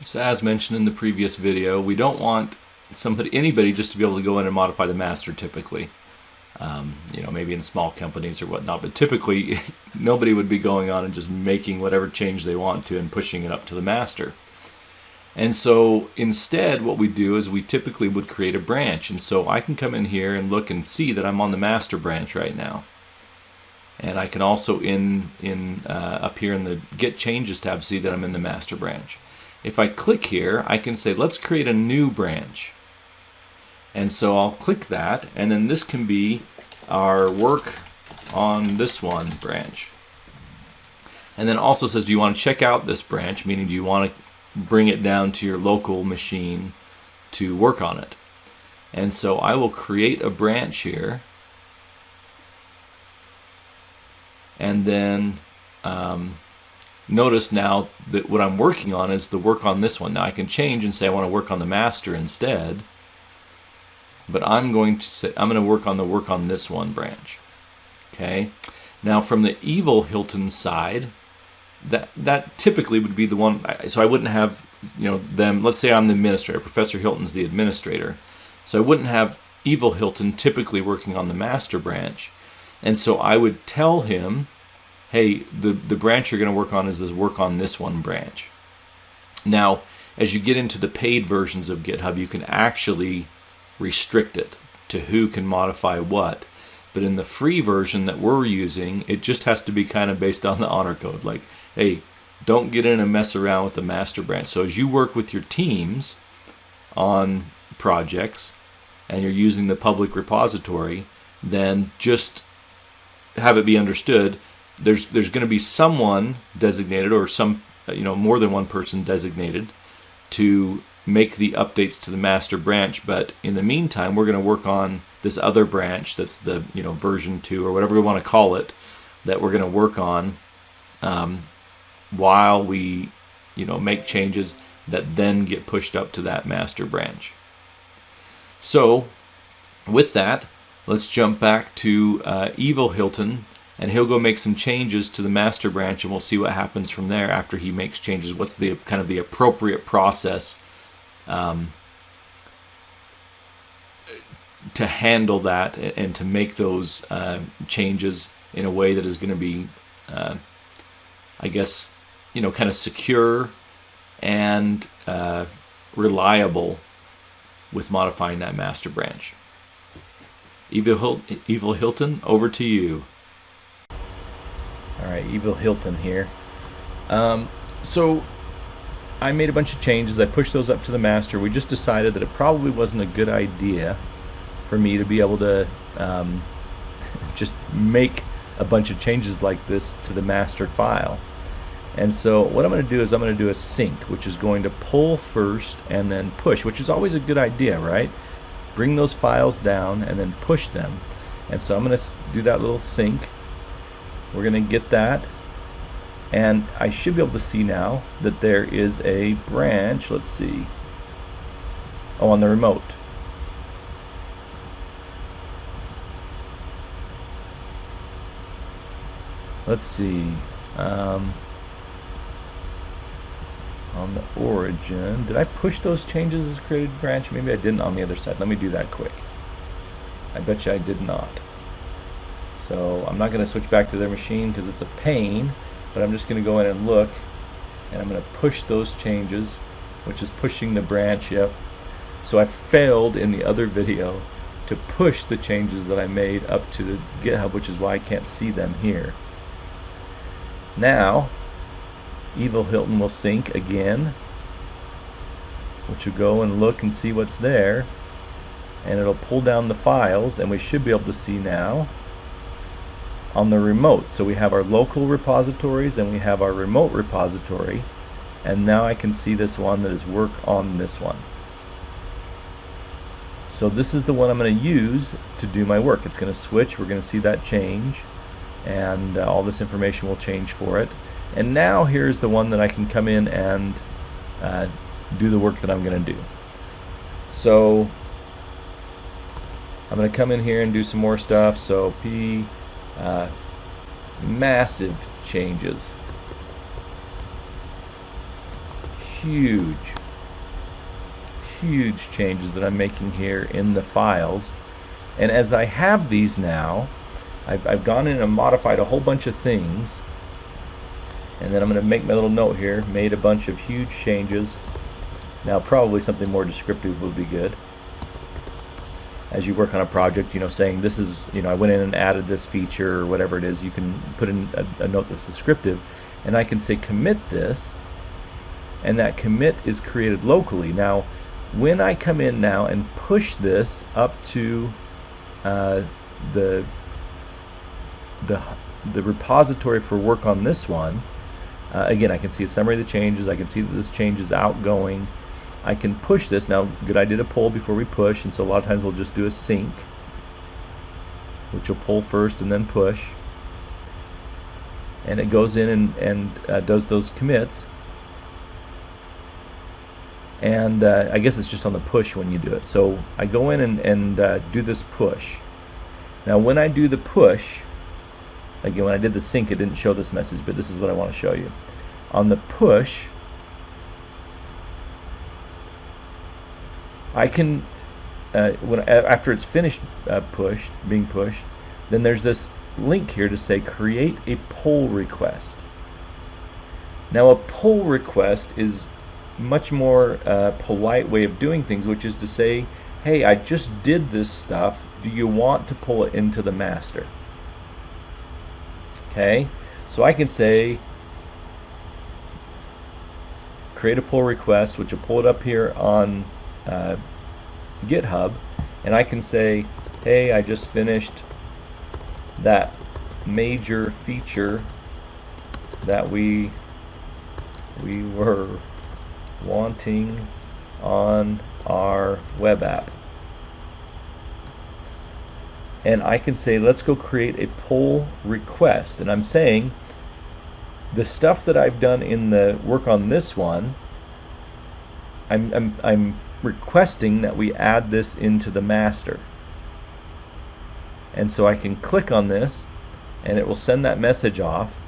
So as mentioned in the previous video, we don't want anybody just to be able to go in and modify the master typically. Maybe in small companies or whatnot, but typically nobody would be going on and just making whatever change they want to and pushing it up to the master. And so instead what we do is we typically would create a branch, and so I can come in here and look and see that I'm on the master branch right now. And I can also up here in the Get Changes tab see that I'm in the master branch. If I click here, I can say let's create a new branch. And so I'll click that, and then this can be our work on this one branch. And then it also says, do you want to check out this branch, meaning do you want to bring it down to your local machine to work on it. And so I will create a branch here, and then notice now that what I'm working on is the work on this one. Now I can change and say I want to work on the master instead, but I'm going to say I'm going to work on this one branch. Okay. Now from the Evil Hilton side, that typically would be the one. So I wouldn't have them. Let's say I'm the administrator. Professor Hilton's the administrator. So I wouldn't have Evil Hilton typically working on the master branch, and so I would tell him, hey, the branch you're going to work on is work on this one branch. Now, as you get into the paid versions of GitHub, you can actually restrict it to who can modify what. But in the free version that we're using, it just has to be kind of based on the honor code. Like, hey, don't get in and mess around with the master branch. So as you work with your teams on projects and you're using the public repository, then just have it be understood there's going to be someone designated, or some more than one person designated, to make the updates to the master branch. But in the meantime, we're going to work on this other branch that's the version 2 or whatever we want to call it, that we're going to work on while we make changes that then get pushed up to that master branch. So with that, let's jump back to Evil Hilton, and he'll go make some changes to the master branch, and we'll see what happens from there after he makes changes. What's the kind of the appropriate process to handle that and to make those changes in a way that is going to be, I guess, kind of secure and reliable with modifying that master branch. Evil Hilton, over to you. All right, Evil Hilton here. So I made a bunch of changes. I pushed those up to the master. We just decided that it probably wasn't a good idea for me to be able to just make a bunch of changes like this to the master file. And so what I'm going to do is I'm going to do a sync, which is going to pull first and then push, which is always a good idea, right? Bring those files down and then push them. And so I'm going to do that little sync. We're going to get that, and I should be able to see now that there is a branch. Let's see. Oh, on the remote. Let's see. On the origin, did I push those changes as created branch? Maybe I didn't on the other side. Let me do that quick. I bet you I did not. So I'm not going to switch back to their machine because it's a pain, but I'm just going to go in and look, and I'm going to push those changes, which is pushing the branch. Yep. So I failed in the other video to push the changes that I made up to the GitHub, which is why I can't see them here. Now Evil Hilton will sync again, which will go and look and see what's there, and it'll pull down the files, and we should be able to see now on the remote. So we have our local repositories and we have our remote repository, and now I can see this one that is work on this one. So this is the one I'm going to use to do my work. It's going to switch. We're going to see that change, and all this information will change for it. And now here's the one that I can come in and do the work that I'm going to do. So I'm going to come in here and do some more stuff. So massive changes, huge changes that I'm making here in the files. And as I have these now, I've gone in and modified a whole bunch of things. And then I'm going to make my little note here, made a bunch of huge changes. Now probably something more descriptive would be good. As you work on a project, saying this is, I went in and added this feature or whatever it is, you can put in a note that's descriptive. And I can say commit this, and that commit is created locally. Now, when I come in now and push this up to the repository for work on this one, again, I can see a summary of the changes. I can see that this change is outgoing. I can push this. Now, good idea to pull before we push, and so a lot of times we'll just do a sync, which will pull first and then push. And it goes in and does those commits. And I guess it's just on the push when you do it. So I go in and do this push. Now when I do the push, again, when I did the sync, it didn't show this message, but this is what I want to show you. On the push, I can, after it's finished being pushed, then there's this link here to say create a pull request. Now a pull request is much more polite way of doing things, which is to say, hey, I just did this stuff, do you want to pull it into the master? Okay, so I can say create a pull request, which will pull it up here on GitHub, and I can say, hey, I just finished that major feature that we were wanting on our web app. And I can say, let's go create a pull request. And I'm saying the stuff that I've done in the work on this one, I'm requesting that we add this into the master. And so I can click on this and it will send that message off,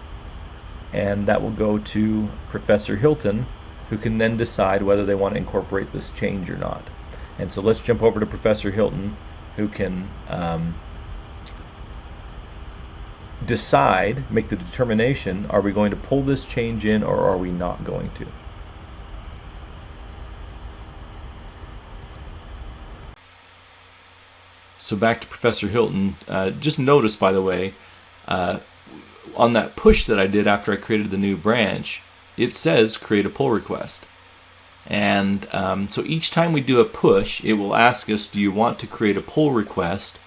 and that will go to Professor Hilton, who can then decide whether they want to incorporate this change or not. And so let's jump over to Professor Hilton, who can decide, make the determination, are we going to pull this change in or are we not going to? So back to Professor Hilton, just notice, by the way, on that push that I did after I created the new branch, it says create a pull request. And so each time we do a push, it will ask us, do you want to create a pull request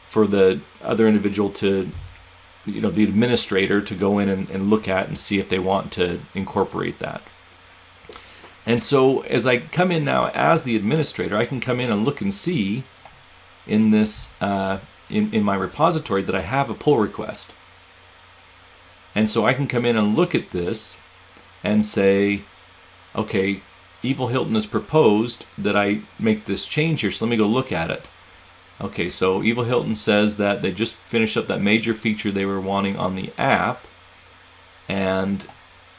for the other individual to, the administrator to go in and look at and see if they want to incorporate that. And so as I come in now as the administrator, I can come in and look and see in this in my repository that I have a pull request. And so I can come in and look at this and say, okay, Evil Hilton has proposed that I make this change here, so let me go look at it. Okay, so Evil Hilton says that they just finished up that major feature they were wanting on the app, and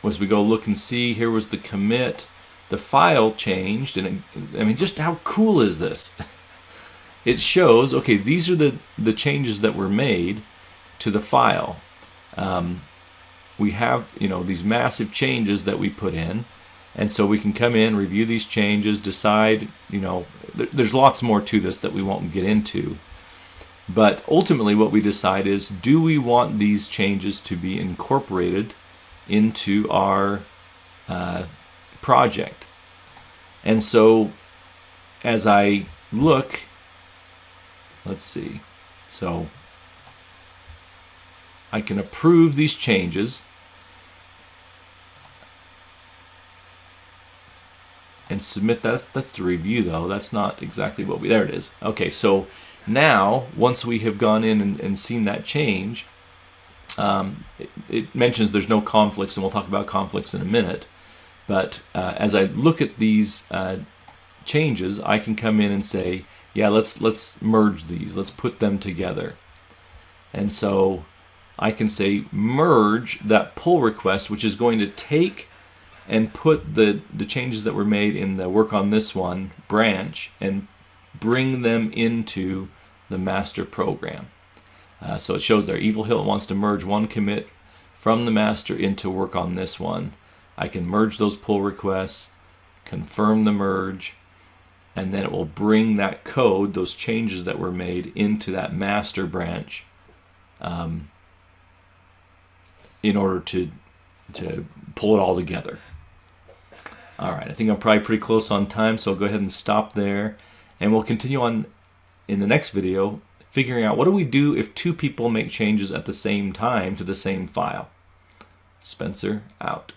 as we go look and see, here was the commit, the file changed, and I mean, just how cool is this? It shows, okay, these are the changes that were made to the file. We have, these massive changes that we put in, and so we can come in, review these changes, decide, there's lots more to this that we won't get into. But ultimately what we decide is, do we want these changes to be incorporated into our project? And so as I look, let's see, so I can approve these changes and submit that. That's the review though. That's not exactly what there it is. Okay, so now once we have gone in and seen that change, it mentions there's no conflicts, and we'll talk about conflicts in a minute. But as I look at these changes, I can come in and say, yeah, let's merge these. Let's put them together. And so I can say merge that pull request, which is going to take and put the changes that were made in the work on this one branch and bring them into the master program. So it shows there, Evil Hill wants to merge one commit from the master into work on this one. I can merge those pull requests, confirm the merge, and then it will bring that code, those changes that were made, into that master branch in order to pull it all together. All right, I think I'm probably pretty close on time, so I'll go ahead and stop there. And we'll continue on in the next video, figuring out what do we do if two people make changes at the same time to the same file. Spencer, out.